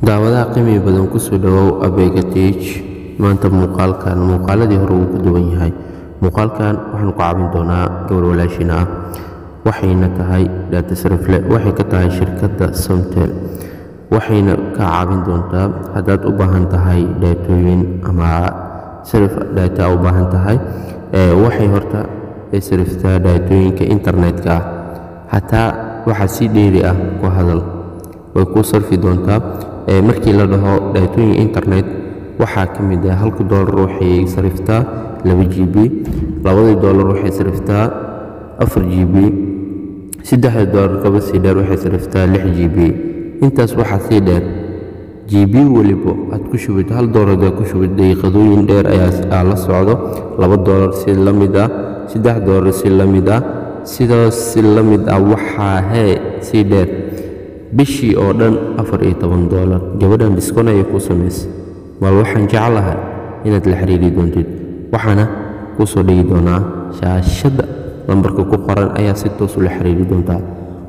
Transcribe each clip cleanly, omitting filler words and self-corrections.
daawadaha qiimi badan ku soo dhawow Abega Tech. maanta muuqaaladii hore wuu ka duwan yahay. Muuqaalkan waxaan ku caawin doonaa gabar walaashina ah, waxayna tahay data sarifle, waxay ka tahay shirkadda Somtel, waxayna ka caawin doontaa haddaad u baahan tahay daatooyin ama sarif data u baahan tahay. Waxay horta sariftaa daatooyinka internetka ah, hataa waxa si dheeri ah ku hadal way ku sarfi doontaa. Markii la dhaho daatooyin internet waxaa ka mid ah $1 waxay sariftaa 2 GB, $2 waxay sariftaa 4 GB, $3 kaba sii dheer waxay sariftaa 6 GB. intaas waxaa sii dheer GB waliba aad ku shubid $1 aad ku shubid daqiiqadooyin dheer ayaa la socdo, $2 si la mid ah, $3 si la mid ah, sidaas si la mid ah. waxaa sii dheer bishii oo dhan $14. gabadhan diskoon ayay ku samaysay, bal waxaan jeclahay inaad la xiriiri doontid. waxaana ku soo dhigi doonaa shaashada lambarka ku qoran ayaa si toos ula xiriiri doontaa.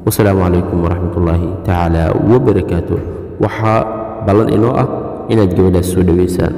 wasalaamu calaykum waraxmatullaahi tacaala wabarakaatuh. waxaa ballan inoo ah inaad gabadhaas soo dhaweysaan.